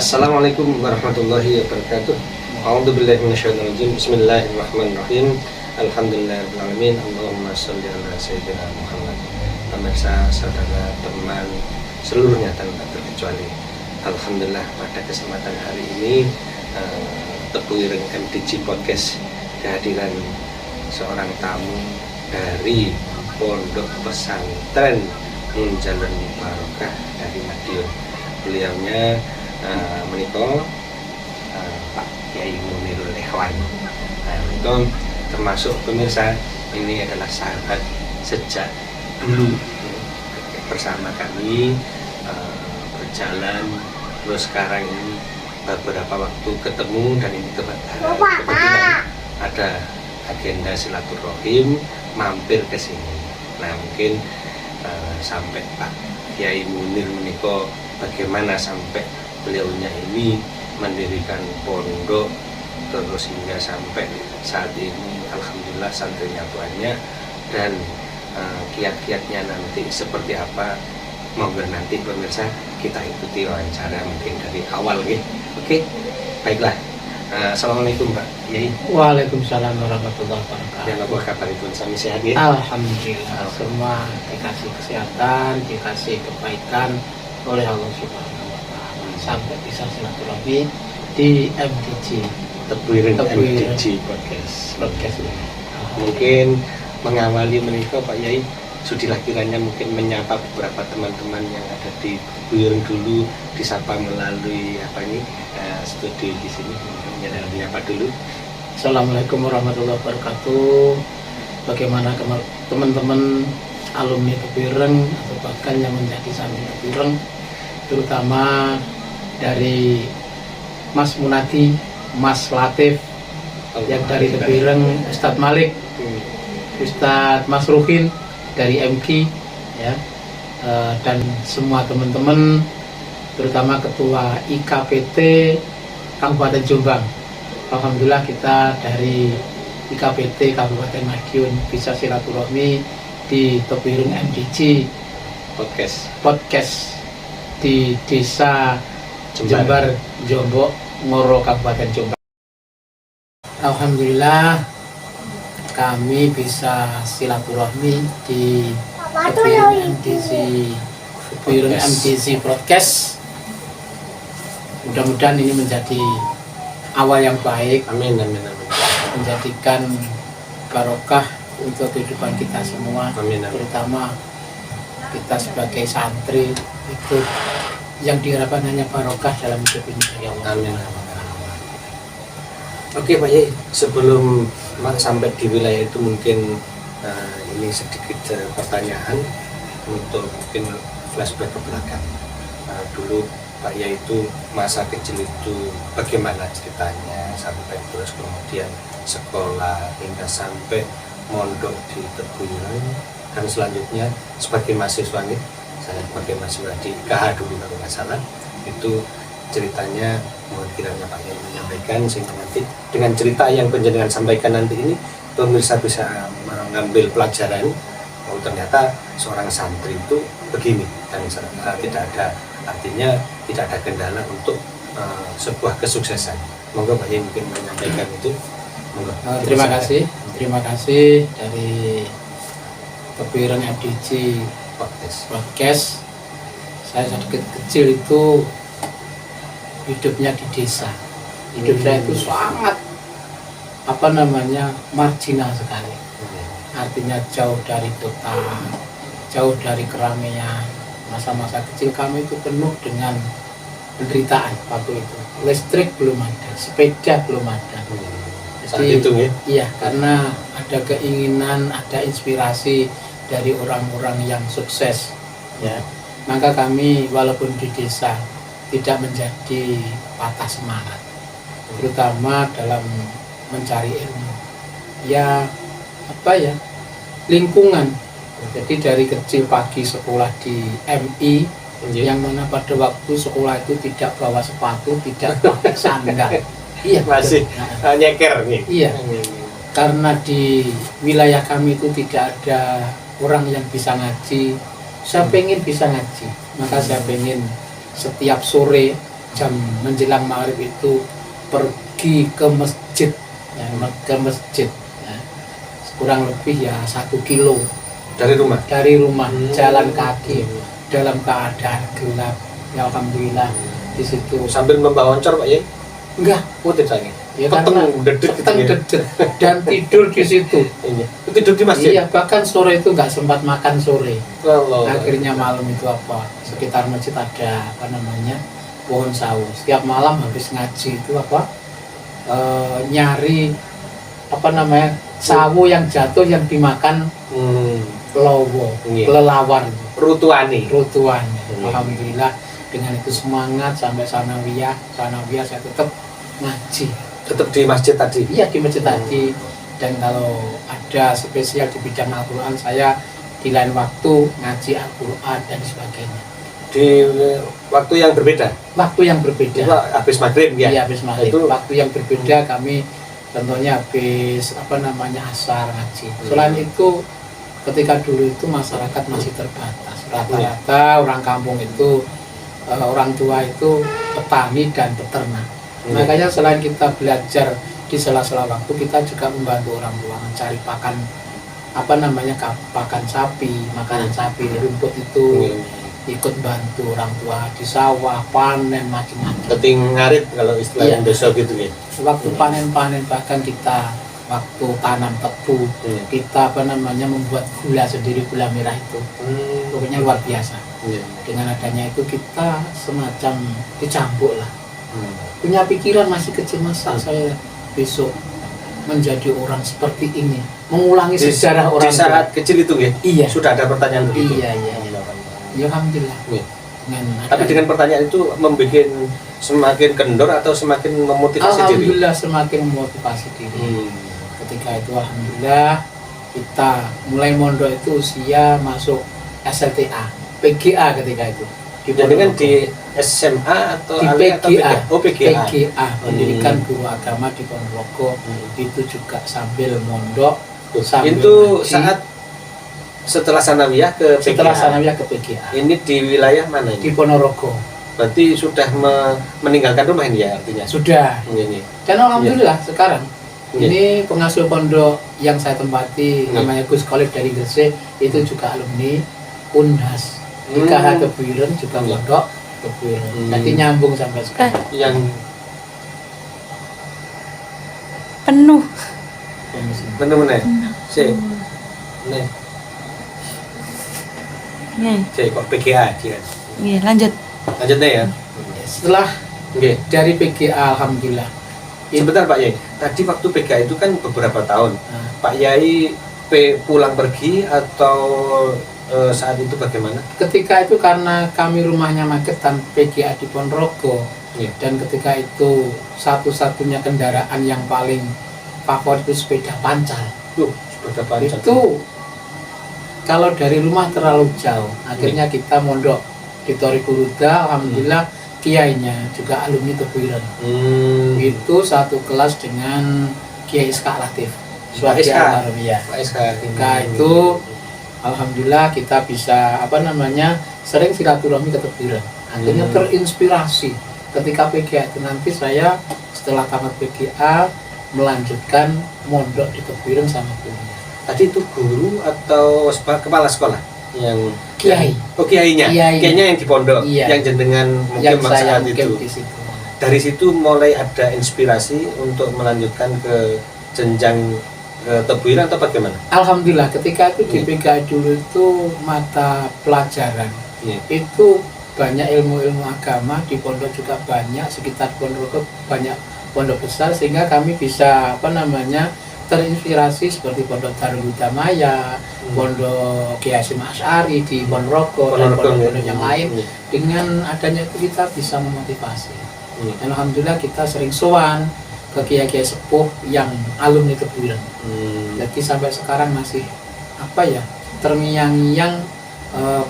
Assalamualaikum warahmatullahi wabarakatuh. A'udzubillahi minasyaitonirrajim. Bismillahirrahmanirrahim. Alhamdulillahirabbil alamin. Allahumma shalli ala sayyidina Muhammad. Pemirsa, saudara, teman seluruhnya tanpa terkecuali. Alhamdulillah pada kesempatan hari ini Tebu Ireng MDG Podcast kehadiran seorang tamu dari Pondok Pesantren Munjalun Barokah dari Madiun. Beliaunya menikah Pak Kiai Munirul Ikhwan. Itu termasuk pemirsa, ini adalah sahabat sejak dulu bersama kami berjalan, terus sekarang ini beberapa waktu ketemu dan ini kebetulan ada agenda silaturahim mampir ke sini. Nah mungkin sampai Pak Kiai Munir menikah, bagaimana sampai beliaunya ini mendirikan pondok terus hingga sampai saat ini alhamdulillah santrinya banyak dan kiat-kiatnya nanti seperti apa, monggo nanti pemirsa kita ikuti wawancara mungkin dari awal gitu. Oke, baiklah. Assalamualaikum Pak Kiai. Waalaikumsalam warahmatullahi wabarakatuh. Ya, apa kabar Ibu? Sami sehat ya? Alhamdulillah, semua dikasih kesehatan, dikasih kebaikan oleh Allah Subhanahu wa Ta'ala sampai bisa silaturahmi di MDG Tebu Ireng MDG Podcast. Mungkin mengawali menikah Pak Yai, sudilah kiranya mungkin menyapa beberapa teman-teman yang ada di Tebu Ireng dulu, disapa melalui studi di sini. Menyapa dulu. Assalamualaikum warahmatullahi wabarakatuh. Bagaimana teman-teman alumni Tebu Ireng atau bahkan yang menjadi santri Tebu Ireng, terutama dari Mas Munadi, Mas Latif, yang dari Tebu Ireng, Ustadz Malik, Ustadz Mas Ruhin dari MG, ya, dan semua teman-teman, terutama Ketua IKPT Kabupaten Jombang. Alhamdulillah kita dari IKPT Kabupaten Madiun bisa silaturahmi di Tebu Ireng MDG Podcast di Desa Jembar, Jombok, Ngoro, Kabupaten Jombang. Alhamdulillah kami bisa silaturahmi di Tebu Ireng MDG Podcast. Mudah-mudahan ini menjadi awal yang baik. Amin. Menjadikan barokah untuk kehidupan kita semua. Amin. Terutama kita sebagai santri itu yang diharapkan hanya barokah dalam hidup ini, ya Allah. Amin. Oke Pak Yai, sebelum sampai di wilayah itu mungkin ini sedikit pertanyaan untuk mungkin flashback ke belakang. Dulu Pak Yai itu masa kecil itu bagaimana ceritanya sampai terus kemudian sekolah hingga sampai mondok di Tebu Ireng dan selanjutnya sebagai mahasiswa nih, saya sebagai mahasiswa di KH dulu kalau nggak salah, itu ceritanya mohon kiranya Pak Yai menyampaikan sehingga nanti dengan cerita yang penjenengan sampaikan nanti ini pemirsa bisa mengambil pelajaran. Oh ternyata seorang santri itu begini dan tidak ada, artinya tidak ada kendala untuk sebuah kesuksesan. Monggo Pak Yai mungkin menyampaikan itu. Monggo. Terima kasih dari Tebu Ireng MDG Podcast. Saya sedikit kecil itu hidupnya di desa. Hidup saya itu sangat marginal sekali. Artinya jauh dari kota, jauh dari keramaian. Masa-masa kecil kami itu penuh dengan penderitaan waktu itu. Listrik belum ada, sepeda belum ada. Jadi, iya, karena ada keinginan, ada inspirasi dari orang-orang yang sukses, ya. Maka kami walaupun di desa tidak menjadi patah semangat, terutama dalam mencari ilmu. Ya, lingkungan. Jadi dari kecil pagi sekolah di MI, yang mana pada waktu sekolah itu tidak bawa sepatu, tidak pakai sandal. Iya, masih nyeker nih. Iya, karena di wilayah kami itu tidak ada orang yang bisa ngaji. Saya pengen bisa ngaji, maka saya pengen setiap sore jam menjelang maghrib itu pergi ke masjid, ya, ke masjid, ya. Kurang lebih ya 1 kilo Dari rumah. jalan kaki dalam keadaan gelap. Ya alhamdulillah di situ Sambil membawa oncor Pak Yai. enggak, Oh tidak ya. ya Peteng dedet gitu ya. dedet dan tidur di situ. Ini. Tidur di masjid. Iya, bahkan sore itu nggak sempat makan sore. Allah. Akhirnya malam itu apa? Sekitar masjid ada apa namanya? Pohon sawo. Setiap malam habis ngaji itu apa? Nyari apa namanya? Sawo yang jatuh yang dimakan lowo, Iya. kelelawar, Rutuani. rutuan. Iya. Alhamdulillah dengan itu semangat sampai sanawiyah saya tetap ngaji. Tetap di masjid tadi. Iya di masjid tadi. Dan kalau ada spesial di bidang Al-Quran, saya di lain waktu ngaji Al-Quran dan sebagainya. Di waktu yang berbeda. Waktu yang berbeda. Itu habis maghrib ya. Iya habis maghrib. Itu Waktu yang berbeda kami tentunya habis apa namanya asar ngaji. Selain itu ketika dulu itu masyarakat masih terbatas. Rata-rata orang kampung itu orang tua itu petani dan peternak. Makanya selain kita belajar di sela-sela waktu, kita juga membantu orang tua mencari pakan apa namanya pakan sapi, makanan sapi, rumput itu ikut bantu orang tua di sawah, panen macam-macam. keting ngarit kalau istilah Iya. Indonesia gitu ya. Waktu panen-panen bahkan kita waktu tanam tebu, kita apa namanya membuat gula sendiri, gula merah itu. Pokoknya luar biasa. Iya. Dengan adanya itu kita semacam dicambuk lah. Punya pikiran masih kecil, masa saya besok menjadi orang seperti ini, mengulangi sejarah orang di saat tua. kecil itu ya. Iya. Sudah ada pertanyaan begitu. Iya. Ya, alhamdulillah. Iya. Dengan Tapi dengan pertanyaan itu membuat semakin kendor atau semakin memotivasi diri. alhamdulillah semakin memotivasi diri. Ketika itu alhamdulillah kita mulai mondok itu usia masuk SLTA, PGA ketika itu. Jadi kan di SMA atau di ALI atau PGA, Oh PGA. pendidikan guru agama di Ponorogo. Itu juga sambil mondok, sambil Itu ngaji. saat setelah sanawiyah ke PGA. Setelah sanawiyah ke PGA Ini di wilayah mana di ini? Ponorogo. Berarti sudah meninggalkan rumah ini ya artinya. Sudah. Ini. Dan alhamdulillah sekarang Iya. ini pengasuh pondok yang saya tempati namanya Gus Khalid dari Gresik, itu juga alumni Unhas. Di KH Kebuiren juga pondok Kebuiren. Jadi nyambung sampai sekarang. Yang Penuh. benar-benar. Si. Nih, Iya, kok PGA dia. iya, lanjut. Lanjutnya ya. Setelah Oke. dari PGA alhamdulillah. Sebentar Pak Yai. Tadi waktu PGA itu kan beberapa tahun. Nah, Pak Yai pulang pergi atau saat itu bagaimana? ketika itu karena kami rumahnya Magetan, PGA di Ponorogo. Iya. Dan ketika itu satu-satunya kendaraan yang paling favorit itu sepeda pancal. Sepeda panjang. Itu kalau dari rumah terlalu jauh, akhirnya kita mondok di Tori Kuruda. Alhamdulillah kiainya juga alumni Kebuiren. Itu satu kelas dengan Kiai Iska Latif, Pak Iska. ya. Pak SK. Ketika itu alhamdulillah kita bisa apa namanya sering silaturahmi ke Kebuiren. Akhirnya terinspirasi ketika PGA itu nanti saya setelah tamat PGA melanjutkan mondok di Kebuiren sama gurunya. Tadi itu guru atau kepala sekolah yang Kiai. Oh kiainya. Kiai. Kiainya yang di pondok, Iya. yang jenengan mungkin Yang saya saat mungkin itu. di situ. Dari situ mulai ada inspirasi untuk melanjutkan ke jenjang ke Tebuiren atau bagaimana? Alhamdulillah ketika itu di Iya. PGA dulu itu mata pelajaran Iya. itu banyak ilmu-ilmu agama, di pondok juga banyak, sekitar pondok banyak pondok besar, sehingga kami bisa apa namanya terinspirasi seperti pondok Darul Hidayah, pondok Kiai Hasyim Asy'ari di Ponorogo dan pondok-pondok yang lain. Iya. Dengan adanya itu kita bisa memotivasi. Iya. Dan alhamdulillah kita sering sowan ke kiai-kiai sepuh yang alumni Kebuiren. Jadi sampai sekarang masih apa ya terngiang-ngiang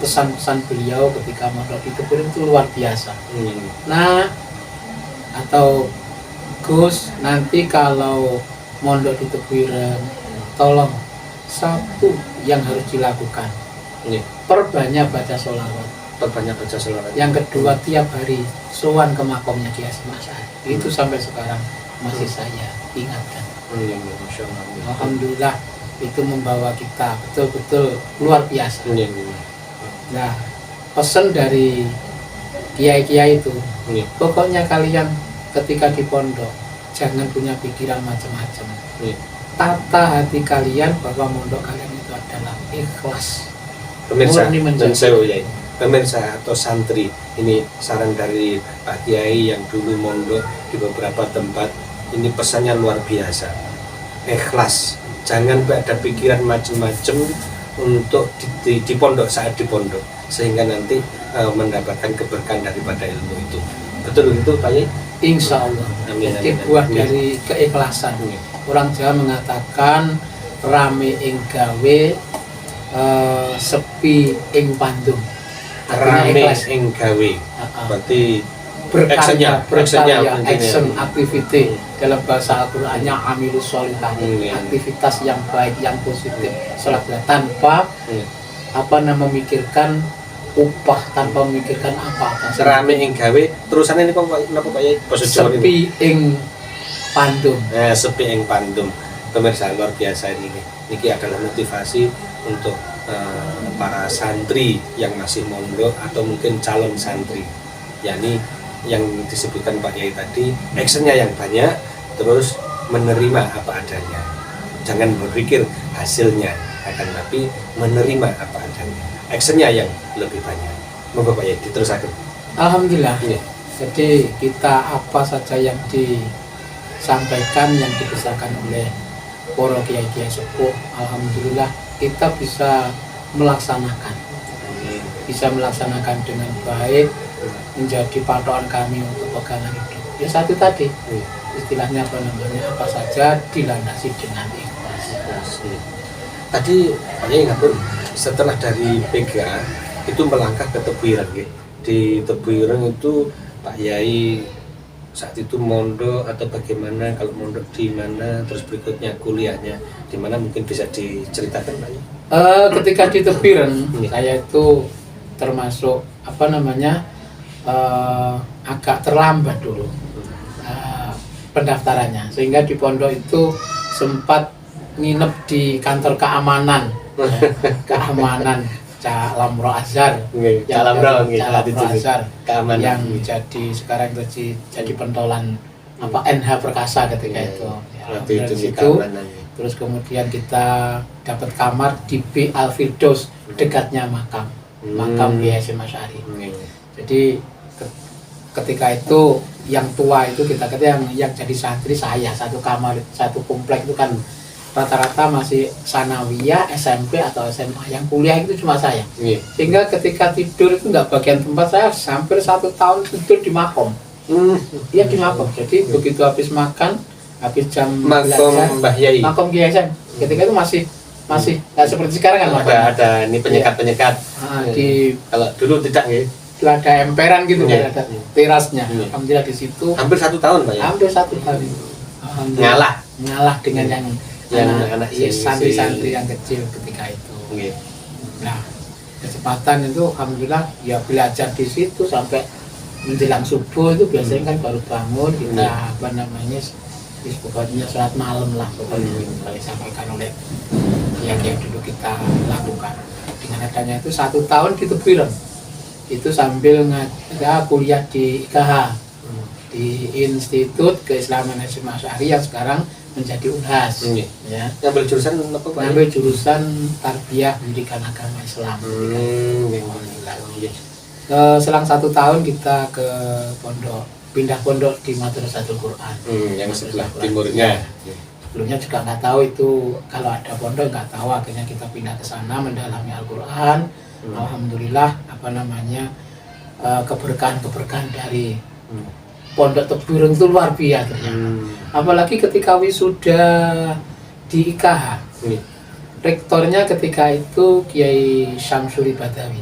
pesan-pesan beliau ketika mondok di Kebuiren itu luar biasa. Nah, atau Gus, nanti kalau mondok di Kebuiren, tolong satu yang harus dilakukan, Iya. perbanyak baca sholawat. perbanyak baca selawat. Yang kedua, tiap hari sowan ke makomnya Kiai Hasyim Asy'ari. Itu sampai sekarang masih saya ingatkan. Iya, Masya Allah. Alhamdulillah itu membawa kita betul-betul luar biasa. Iya, iya. Nah, pesan dari kiai-kiai itu, Iya. pokoknya kalian ketika di pondok jangan punya pikiran macam-macam. Iya. Tata hati kalian bahwa pondok kalian itu adalah ikhlas. Pemirsa, Murni dan menjadi. saya ya, pemirsa atau santri, ini saran dari Pak Kiai yang dulu mondok di beberapa tempat. Ini pesannya luar biasa, ikhlas, jangan ada pikiran macam-macam untuk di pondok saat di pondok, sehingga nanti mendapatkan keberkahan daripada ilmu itu. Betul itu Pak Kiai? Insya Allah. Amin, Jadi amin, buah amin. dari keikhlasan. Amin. Orang Jawa mengatakan rame ing gawe, sepi ing pandung. Artinya Rame ikhlas. ing gawe, berarti Berkarya, actionnya berkarya, action, intinya. activity. Dalam bahasa Al-Qur'annya amilus sholihah, Iya. aktivitas yang baik, yang positif. Salatlah tanpa Iya. memikirkan upah, tanpa memikirkan apa-apa. Rame ing gawe, terusannya ini kok napa Pak Kiai? Basa Jawa ini. Sepi ing pandung. Sepi ing pandum. Pemirsa luar biasa ini. Niki adalah motivasi untuk para santri yang masih mondok atau mungkin calon santri. Yakni yang disebutkan Pak Kiai tadi, actionnya yang banyak, terus menerima apa adanya. Jangan berpikir hasilnya, akan tapi menerima apa adanya. Actionnya yang lebih banyak. Moga Pak Kiai diteruskan. Alhamdulillah. Iya. Jadi kita apa saja yang disampaikan, yang dibesarkan oleh para kiai-kiai sepuh, alhamdulillah kita bisa melaksanakan dengan baik, menjadi patokan kami untuk pegangan hidup. Ya satu tadi, istilahnya apa saja dilandasi dengan ikhlas. Tadi Pak Kiai ngapun setelah dari PGA itu melangkah ke Tebuireng nggih. Di Tebuireng itu Pak Yai saat itu mondok atau bagaimana, kalau mondok di mana, terus berikutnya kuliahnya di mana, mungkin bisa diceritakan Pak Yai? Ketika di Tebuireng, Iya. saya itu termasuk agak terlambat dulu pendaftarannya, sehingga di pondok itu sempat nginep di kantor keamanan, keamanan Cak Lamro Azhar, Nggih, yang Cak Lamro nggih, Cak Lamro Azhar, keamanan. yang jadi sekarang jadi pentolan NH Perkasa ketika itu. Ya, Waktu itu dari di situ, keamanan. terus kemudian kita dapat kamar di B Al Firdaus, dekatnya makam Kiai Hasyim Asy'ari. Nggih. Jadi ketika itu yang tua itu kita kata yang jadi santri saya, satu kamar, satu komplek itu kan rata-rata masih sanawiyah, SMP atau SMA, yang kuliah itu cuma saya. Nggih. Sehingga ketika tidur itu nggak bagian tempat, saya hampir 1 tahun tidur di makom. Iya di makom. Jadi begitu habis makan, habis jam Makom Mbah Yai. makom Kiai Hasyim. Ketika itu masih nggak seperti sekarang kan makomnya. Ada ini penyekat-penyekat. Di Kalau dulu tidak nggih. ada emperan gitu Iya. kan, ada terasnya. Iya. Alhamdulillah di situ Hampir 1 tahun Pak Yai. hampir 1 tahun. Alhamdulillah. ngalah dengan yang anak santri-santri yang kecil ketika itu. Nggih. Nah, kecepatan itu alhamdulillah ya belajar di situ sampai menjelang subuh itu biasanya kan baru bangun kita pokoknya sholat malam lah pokoknya yang disampaikan oleh yang dulu kita lakukan. Dengan adanya itu 1 tahun di Tebuireng itu sambil kuliah di IKH di Institut Keislaman Hasyim Asy'ari yang sekarang menjadi UNHAS. Ya. Ngambil jurusan apa Pak? Ngambil jurusan Tarbiyah Pendidikan Agama Islam. Selang 1 tahun kita ke pondok, pindah pondok di Madrasatul Quran. Yang sebelah timurnya. Sebelumnya juga nggak tahu itu kalau ada pondok, nggak tahu, akhirnya kita pindah ke sana mendalami Al-Quran. Alhamdulillah keberkahan dari Pondok Tebuireng itu luar biasa ternyata. Apalagi ketika wisuda di IKH. Rektornya ketika itu Kiai Syamsuri Badawi.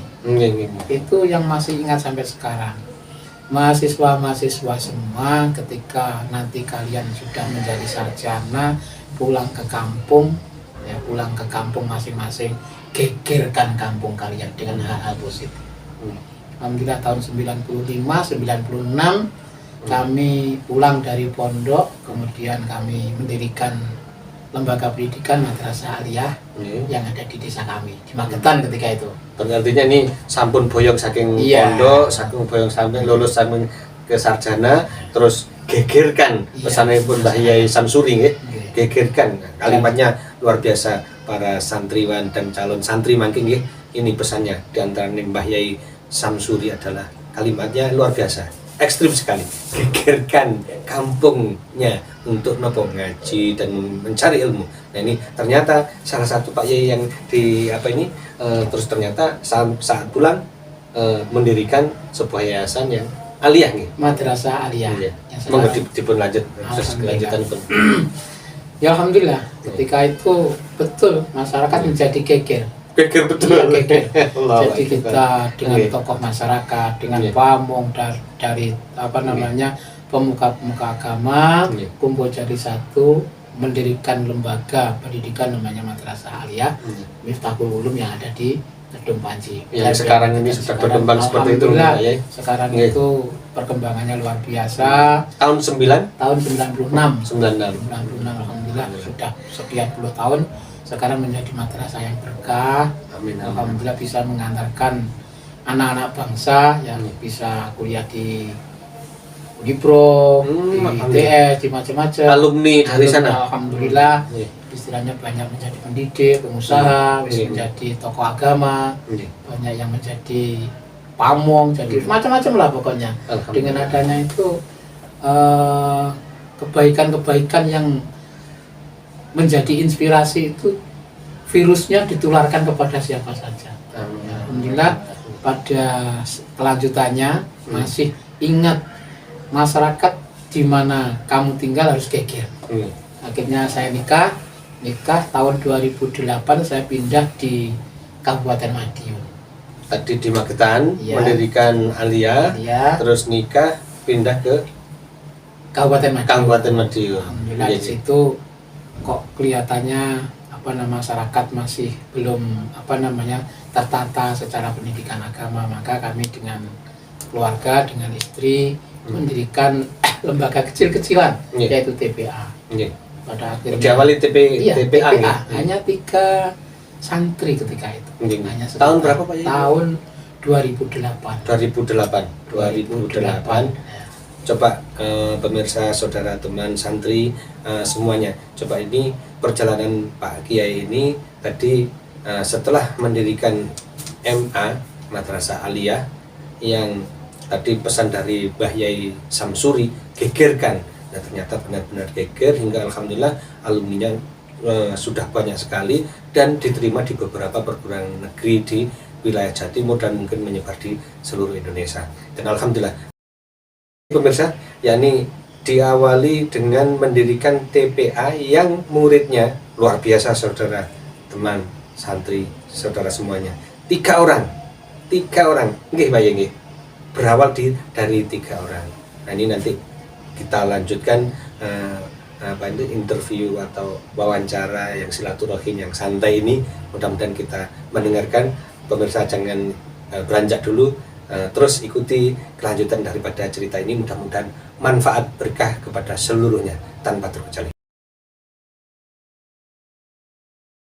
Itu yang masih ingat sampai sekarang. Mahasiswa-mahasiswa semua ketika nanti kalian sudah menjadi sarjana, pulang ke kampung masing-masing, gegerkan kampung kalian dengan hal-hal positif. Alhamdulillah tahun 95, 96 kami pulang dari pondok, kemudian kami mendirikan lembaga pendidikan Madrasah Aliyah yang ada di desa kami, di Magetan ketika itu. Artinya ini sampun boyong saking Iya. pondok, saking boyong sampai lulus saking ke sarjana, terus gegerkan Iya. pesannya pun Mbah Yai Samsuri nggih. Nggih. Gegerkan kalimatnya luar biasa para santriwan dan calon santri mangke nggih. Ini pesannya di antara Mbah Yai Samsuri adalah kalimatnya luar biasa, ekstrim sekali. Gegerkan kampungnya untuk nopo ngaji dan mencari ilmu. Nah ini ternyata salah satu Pak Yai yang di apa ini terus ternyata saat pulang mendirikan sebuah yayasan yang aliyah nih. Madrasah Aliyah. Iya. Yang Monggo sekarang- dipun lanjut proses Alhamdulillah. kelanjutan pun. Ya Alhamdulillah, ketika itu betul masyarakat menjadi geger. Geger betul. Iya, geger. Allahu Jadi Akbar. kita dengan Oke. tokoh masyarakat, dengan Iya. pamong dari apa namanya pemuka-pemuka agama, Iya. kumpul jadi satu, mendirikan lembaga pendidikan namanya Madrasah Aliyah Iya. Miftahul Ulum yang ada di Kedung Panji. Yang Dan sekarang ini sudah sekarang, berkembang seperti itu, alhamdulillah, Pak Yai. sekarang Iya. itu perkembangannya luar biasa. Tahun 9 Tahun 96 96. 96 alhamdulillah sudah sekian puluh tahun sekarang menjadi madrasah yang berkah. Amin. Amin. Alhamdulillah bisa mengantarkan anak-anak bangsa yang Hmm. bisa kuliah di Unipro, di alhamdulillah. ITS, di macam-macam. Alumni dari sana. Alhamdulillah Iya. istilahnya banyak menjadi pendidik, pengusaha, bisa Hmm. menjadi tokoh agama, Iya. banyak yang menjadi pamong, jadi macam-macam lah pokoknya. Alhamdulillah. Dengan adanya itu kebaikan-kebaikan yang menjadi inspirasi itu virusnya ditularkan kepada siapa saja. Amin. Alhamdulillah pada kelanjutannya masih ingat masyarakat di mana kamu tinggal harus geger. Hmm. Akhirnya saya nikah tahun 2008 saya pindah di Kabupaten Madiun. Tadi di Magetan Iya. mendirikan aliyah, Ya, terus nikah pindah ke Kabupaten Madiun. Kabupaten Madiun. Alhamdulillah di Iya, iya. situ kok kelihatannya masyarakat masih belum tertata secara pendidikan agama, maka kami dengan keluarga dengan istri mendirikan lembaga kecil-kecilan Iya. yaitu TPA. Iya. Pada akhirnya Diawali iya, TPA. TPA ya? hanya 3 santri ketika itu. Iya. Hanya Tahun sekitar berapa, Pak Yai? Tahun 2008. 2008. Coba pemirsa, saudara, teman, santri semuanya. Coba ini perjalanan Pak Kiai ini tadi setelah mendirikan MA Madrasah Aliyah yang tadi pesan dari Mbah Yai Samsuri, gegerkan. Nah ternyata benar-benar geger hingga alhamdulillah alumninya sudah banyak sekali dan diterima di beberapa perguruan negeri di wilayah Jawa Timur dan mungkin menyebar di seluruh Indonesia. Dan alhamdulillah pemirsa, yakni diawali dengan mendirikan TPA yang muridnya luar biasa, saudara, teman, santri, saudara semuanya. 3 orang, nggih Pak Yai, berawal dari 3 orang. Nah ini nanti kita lanjutkan interview atau wawancara yang silaturahim yang santai ini. Mudah-mudahan kita mendengarkan. Pemirsa jangan beranjak dulu. Terus ikuti kelanjutan daripada cerita ini, mudah-mudahan manfaat berkah kepada seluruhnya tanpa terkecuali.